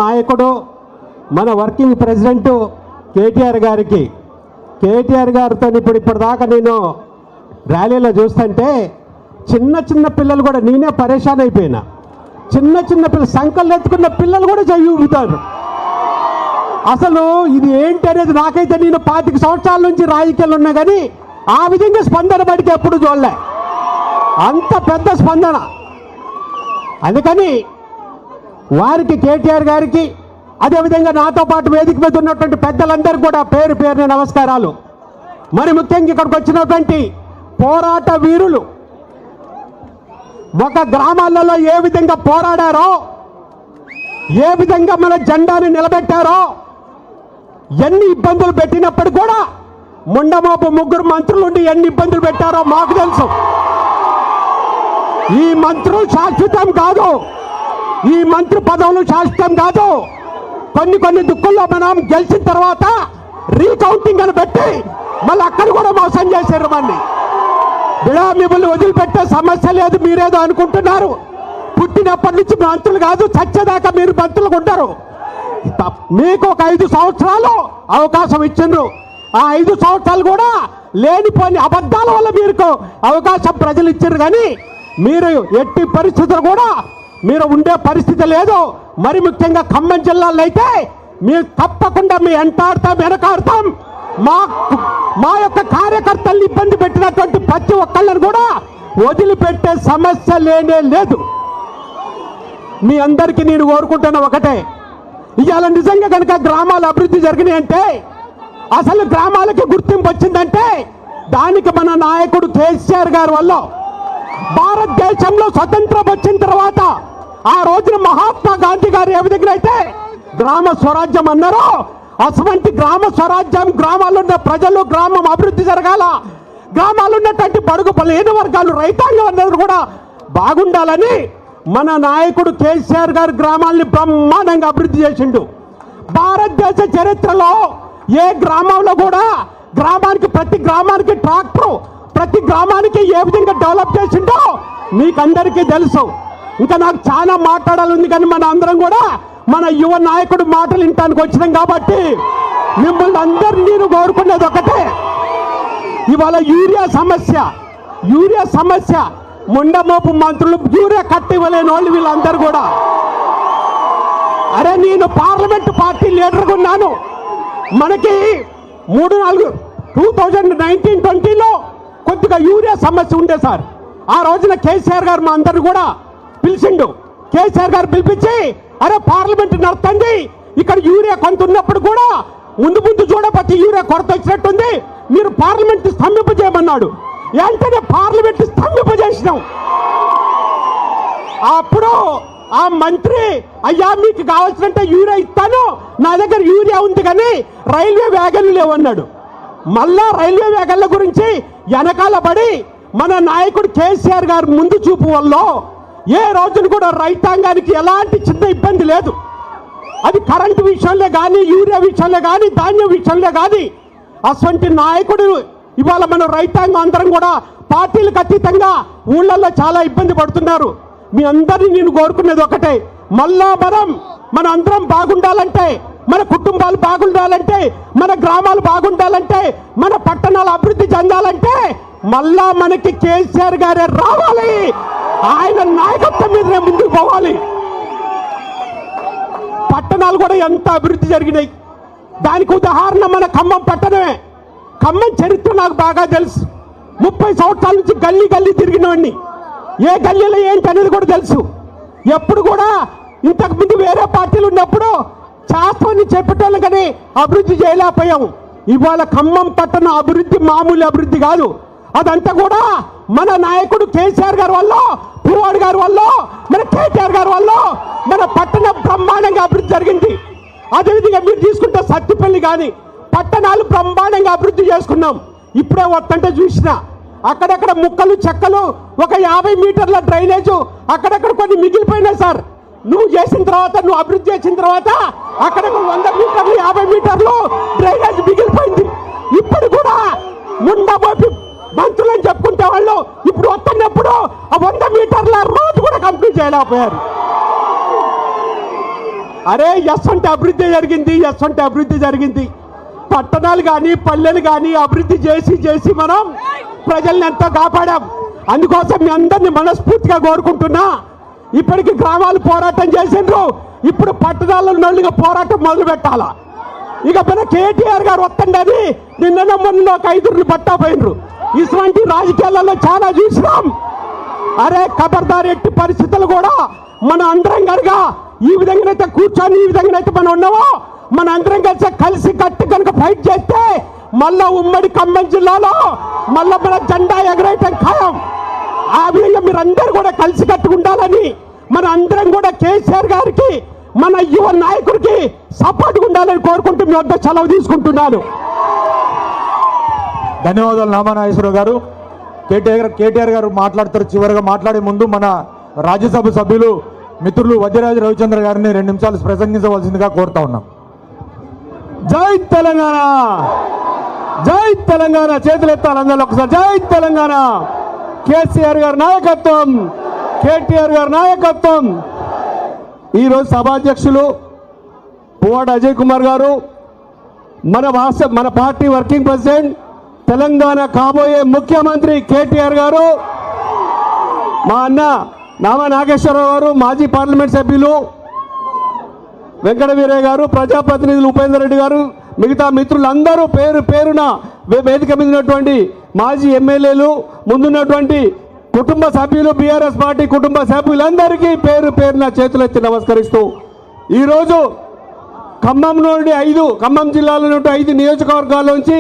నాయకుడు మన working president KTR గారితో ఇప్పటిదాకా నేను ర్యాలీలో చూస్తుంటే చిన్న చిన్న పిల్లలు కూడా నేనే పరేషాన్ అయిపోయినా. చిన్న చిన్న పిల్లలు సంకలు ఎత్తుకున్న పిల్లలు కూడా చెయ్యి ఊపుతారు. అసలు ఇది ఏంటి అనేది నాకైతే నేను 25 సంవత్సరాల నుంచి రాజకీయాలు ఉన్నా కానీ ఆ విధంగా స్పందన బడికి ఎప్పుడు చూడలే, అంత పెద్ద స్పందన. అందుకని వారికి కేటీఆర్ గారికి అదేవిధంగా నాతో పాటు వేదిక మీద ఉన్నటువంటి పెద్దలందరికీ కూడా పేరు పేరున నమస్కారాలు. మరి ముఖ్యంగా ఇక్కడికి వచ్చినటువంటి పోరాట వీరులు ఒక గ్రామాలలో ఏ విధంగా పోరాడారో, ఏ విధంగా మన జెండాని నిలబెట్టారో, ఎన్ని ఇబ్బందులు పెట్టినప్పుడు కూడా ముండమోపు 3 మంత్రులు ఉండి ఎన్ని ఇబ్బందులు పెట్టారో మాకు తెలుసు. ఈ మంత్రులు శాశ్వతం కాదు, ఈ మంత్రి పదవులు శాశ్వతం కాదు. కొన్ని దుక్కుల్లో మనం గెలిచిన తర్వాత రీకౌంటింగ్ అని పెట్టి మళ్ళీ అక్కడ కూడా మోసం చేశారు. మళ్ళీ మిమ్మల్ని వదిలిపెట్టే సమస్య లేదు. మీరేదో అనుకుంటున్నారు, పుట్టినప్పటి నుంచి మంత్రులు కాదు, చచ్చేదాకా మీరు మంత్రులుగా ఉంటారు. మీకు ఒక 5 సంవత్సరాలు అవకాశం ఇచ్చిండ్రు. ఆ 5 సంవత్సరాలు కూడా లేనిపోని అబద్ధాల వల్ల మీకు అవకాశం ప్రజలు ఇచ్చారు. కానీ మీరు ఎట్టి పరిస్థితులు కూడా మీరు ఉండే పరిస్థితి లేదు. మరి ముఖ్యంగా ఖమ్మం జిల్లాలో అయితే మీరు తప్పకుండా మీ వెంటాడతాం, వెనకాడతాం. మా యొక్క కార్యకర్తల్ని ఇబ్బంది పెట్టినటువంటి ప్రతి ఒక్కళ్ళని కూడా వదిలిపెట్టే సమస్య లేనే లేదు. మీ అందరికీ నేను కోరుకుంటున్న ఒకటే, ఇవాళ నిజంగా కనుక గ్రామాల అభివృద్ధి జరిగినాయి అంటే, అసలు గ్రామాలకి గుర్తింపు వచ్చిందంటే దానికి మన నాయకుడు కేసీఆర్ గారి వల్ల. భారతదేశంలో స్వతంత్రం వచ్చిన తర్వాత ఆ రోజున మహాత్మా గాంధీ గారు ఏ విధంగా అయితే గ్రామ స్వరాజ్యం అన్నారో, అటువంటి గ్రామ స్వరాజ్యం, గ్రామాల్లో ఉన్న ప్రజలు, గ్రామం అభివృద్ధి జరగాల, గ్రామాల్లో ఉన్నటువంటి బడుగు బలహీన వర్గాలు, రైతాంగం అందరూ కూడా బాగుండాలని మన నాయకుడు కేసీఆర్ గారు గ్రామాల్ని బ్రహ్మాండంగా అభివృద్ధి చేసిండు. భారతదేశ చరిత్రలో ఏ గ్రామంలో కూడా ప్రతి గ్రామానికి ట్రాక్టర్, ప్రతి గ్రామానికి ఏ విధంగా డెవలప్ చేసిండో మీకందరికీ తెలుసు. ఇంకా నాకు చాలా మాట్లాడాలి కానీ మన అందరం కూడా మన యువ నాయకుడు మాటలు వినటానికి వచ్చినాం కాబట్టి మిమ్మల్ని అందరినీ నేను కోరుకునేది ఒకటే, ఇవాళ యూరియా సమస్య ముండమోపు మంత్రులు యూరియా కట్టి ఇవ్వలేని వాళ్ళు వీళ్ళందరూ కూడా. అరే నేను పార్లమెంట్ పార్టీ లీడర్గా ఉన్నాను. మనకి 2019-20లో కొద్దిగా యూరియా సమస్య ఉండే సార్. ఆ రోజున కేసీఆర్ గారు మా అందరు కూడా పిలిచిండు. కేసీఆర్ గారు పిలిపించి అరే పార్లమెంట్ నడుతుంది, ఇక్కడ యూరియా కొంత ఉన్నప్పుడు కూడా ముందు చూడకపోతే యూరియా కొరత వచ్చినట్టుంది, మీరు పార్లమెంట్ స్తంభింపజేయమన్నాడు. వెంటనే పార్లమెంట్ స్తంభింపజేసినాం. అప్పుడు ఆ మంత్రి అయ్యా మీకు కావాల్సినంటే యూరియా ఇస్తాను, నా దగ్గర యూరియా ఉంది కానీ రైల్వే వ్యాగన్లు లేవన్నాడు. మళ్ళా రైల్వే వ్యాగన్ల గురించి వెనకాల పడి మన నాయకుడు కేసీఆర్ గారు ముందు చూపు వల్ల ఏ రోజున కూడా రైతాంగానికి ఎలాంటి చిన్న ఇబ్బంది లేదు. అది కరెంటు విషయంలో కానీ, యూరియా విషయంలో కానీ, ధాన్యం విషయంలో కానీ అటువంటి నాయకుడు ఇవాళ మన రైతాంగం అందరం కూడా పార్టీలకు అతీతంగా ఊళ్ళల్లో చాలా ఇబ్బంది పడుతున్నారు. మీ అందరినీ నేను కోరుకునేది ఒకటే, మళ్ళా మన అందరం బాగుండాలంటే, మన కుటుంబాలు బాగుండాలంటే, మన గ్రామాలు బాగుండాలంటే, మన పట్టణాలు అభివృద్ధి చెందాలంటే మళ్ళా మనకి కేసీఆర్ గారే రావాలి. ఆయన నాయకత్వం మీదనే ముందుకు పోవాలి. పట్టణాలు కూడా ఎంత అభివృద్ధి జరిగినాయి, దానికి ఉదాహరణ మన ఖమ్మం పట్టణమే. ఖమ్మం చరిత్ర నాకు బాగా తెలుసు. 30 సంవత్సరాల నుంచి గల్లీ తిరిగినవాడిని. ఏ గల్లీలో ఏంటి అనేది కూడా తెలుసు. ఎప్పుడు కూడా ఇంతకుముందు వేరే పార్టీలు ఉన్నప్పుడు శాస్త్రాన్ని చెప్పేటోళ్ళు కానీ అభివృద్ధి చేయలేకపోయాము. ఇవాళ ఖమ్మం పట్టణ అభివృద్ధి మామూలు అభివృద్ధి కాదు. అదంతా కూడా మన నాయకుడు కేసీఆర్ గారి వల్ల, పువ్వాడు గారి వల్ల, మన కేటీఆర్ గారి వల్ల మన పట్టణ బ్రహ్మాండంగా అభివృద్ధి జరిగింది. అదేవిధంగా మీరు తీసుకుంటే సత్తిపల్లి కానీ పట్టణాలు బ్రహ్మాండంగా అభివృద్ధి చేసుకున్నాం. ఇప్పుడే వస్తుంటే చూసిన అక్కడక్కడ ముక్కలు చెక్కలు, ఒక 50 మీటర్ల డ్రైనేజు అక్కడక్కడ కొన్ని మిగిలిపోయినాయి సార్. నువ్వు చేసిన తర్వాత, నువ్వు అభివృద్ధి చేసిన తర్వాత అక్కడ 100 మీటర్లు 50 మీటర్లు డ్రైనేజ్ మిగిలిపోయింది. ఇప్పుడు కూడా ముండమోపి మంత్రులు అని చెప్పుకుంటే వాళ్ళు ఇప్పుడు వస్తున్నప్పుడు ఆ 100 మీటర్ల రోడ్డు కూడా కంప్లీట్ చేయలేకపోయారు. అరే ఎస్ అంటే అభివృద్ధి జరిగింది, ఎస్ అంటే అభివృద్ధి జరిగింది. పట్టణాలు కానీ పల్లెలు కానీ అభివృద్ధి చేసి మనం ప్రజల్ని ఎంతో కాపాడాం. అందుకోసం మీ అందరినీ మనస్ఫూర్తిగా కోరుకుంటున్నా. ఇప్పటికి గ్రామాలు పోరాటం చేసిండ్రు, ఇప్పుడు పట్టణాలలో పోరాటం మొదలు పెట్టాలా. ఇక మన కేటీఆర్ గారు వస్తుండని నిన్న మొన్న ఒక 5 పట్టపోయినరు. ఇటువంటి రాజకీయాలలో చాలా చూసినాం. అరే ఖబర్దార్, ఎట్టి పరిస్థితులు కూడా మన అందరం కనుక ఈ విధంగానైతే కూర్చొని ఈ విధంగానైతే మనం ఉన్నామో, మన అందరం కలిసి కట్టి కనుక ఫైట్ చేస్తే మళ్ళా ఉమ్మడి ఖమ్మం జిల్లాలో మళ్ళా మన జెండా ఎగరేయటం ఖాయం. ఆ విధంగా మీరందరూ కూడా కలిసి కట్టుకుండాలని, మన అందరం కూడా కేసీఆర్ గారికి, మన యువ నాయకుడికి సపోర్ట్ ఉండాలని కోరుకుంటూ మీ వద్ద సెలవు తీసుకుంటున్నాను. ధన్యవాదాలు నామానాగేశ్వరరావు గారు. కేటీఆర్ గారు మాట్లాడతారు. చివరిగా మాట్లాడే ముందు మన రాజ్యసభ సభ్యులు మిత్రులు వజ్రరాజు రవిచంద్ర గారిని 2 నిమిషాలు ప్రసంగించవలసిందిగా కోరుతా ఉన్నాం. జై తెలంగాణ, జై తెలంగాణ. చేతులు ఎత్తాలి అందరూ ఒకసారి. జై తెలంగాణ. కేసీఆర్ గారి నాయకత్వం, కేటీఆర్ గారి నాయకత్వం. ఈరోజు సభాధ్యక్షులు పువ్వాడ అజయ్ కుమార్ గారు, మన పార్టీ వర్కింగ్ ప్రెసిడెంట్, తెలంగాణ కాబోయే ముఖ్యమంత్రి కేటీఆర్ గారు, మా అన్న నామా నాగేశ్వరరావు గారు, మాజీ పార్లమెంట్ సభ్యులు వెంకట వీరయ్య గారు, ప్రజాప్రతినిధులు ఉపేందర్ రెడ్డి గారు, మిగతా మిత్రులందరూ పేరు పేరున వేదిక మీద ఉన్నటువంటి మాజీ ఎమ్మెల్యేలు, ముందున్నటువంటి కుటుంబ సభ్యులు, బీఆర్ఎస్ పార్టీ కుటుంబ సభ్యులందరికీ పేరు పేరున చేతులెత్తి నమస్కరిస్తూ, ఈరోజు ఖమ్మం జిల్లాలో 5 నియోజకవర్గాల్లోంచి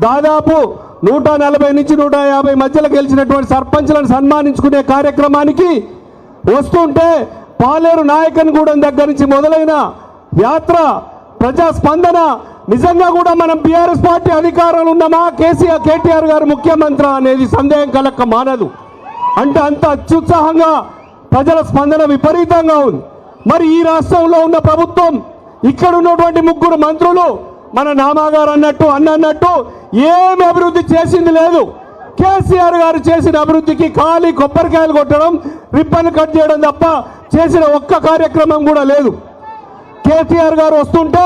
దాదాపు 140 నుంచి 150 మధ్యలో గెలిచినటువంటి సర్పంచ్లను సన్మానించుకునే కార్యక్రమానికి వస్తుంటే, పాలేరు నాయకన్గూడెం దగ్గర నుంచి మొదలైన యాత్ర, ప్రజాస్పందన, నిజంగా కూడా మనం బీఆర్ఎస్ పార్టీ అధికారంలో ఉన్నామా, కేటీఆర్ గారు ముఖ్యమంత్రి అనేది సందేహం కలక్క మానదు. అంటే అంత అత్యుత్సాహంగా ప్రజల స్పందన విపరీతంగా ఉంది. మరి ఈ రాష్ట్రంలో ఉన్న ప్రభుత్వం, ఇక్కడ ఉన్నటువంటి 3 మంత్రులు, మన నామాగారు అన్నట్టు ఏమి అభివృద్ధి చేసింది లేదు. కేసీఆర్ గారు చేసిన అభివృద్ధికి ఖాళీ కొబ్బరికాయలు కొట్టడం, రిబ్బన్ కట్ చేయడం తప్ప చేసిన ఒక్క కార్యక్రమం కూడా లేదు. కేటీఆర్ గారు వస్తుంటే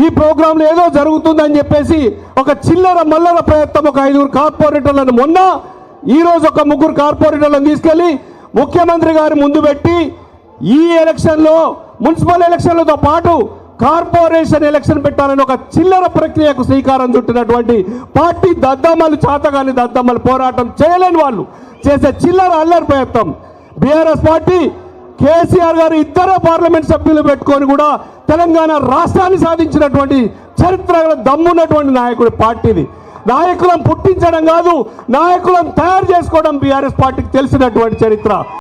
ఈ ప్రోగ్రాంలో ఏదో జరుగుతుందని చెప్పేసి ఒక చిల్లర మల్లర ప్రయత్నం, ఒక 5 కార్పొరేటర్లను మొన్న, ఈరోజు ఒక 3 కార్పొరేటర్లను తీసుకెళ్లి ముఖ్యమంత్రి గారి ముందు పెట్టి ఈ ఎలక్షన్లో, మున్సిపల్ ఎలక్షన్లతో పాటు కార్పొరేషన్ ఎలక్షన్ పెట్టాలని ఒక చిల్లర ప్రక్రియకు శ్రీకారం చుట్టినటువంటి పార్టీ దద్దమ్మలు, చాతగాని దద్దమ్మలు, పోరాటం చేయలేని వాళ్ళు చేసే చిల్లర అల్లరి ప్రయత్నం. బీఆర్ఎస్ పార్టీ కేసీఆర్ గారు 2 పార్లమెంట్ సభ్యులు పెట్టుకొని కూడా తెలంగాణ రాష్ట్రాన్ని సాధించినటువంటి చరిత్ర దమ్మున్నటువంటి నాయకుడి పార్టీది. నాయకులను పుట్టించడం కాదు, నాయకులను తయారు చేసుకోవడం బీఆర్ఎస్ పార్టీకి తెలిసినటువంటి చరిత్ర.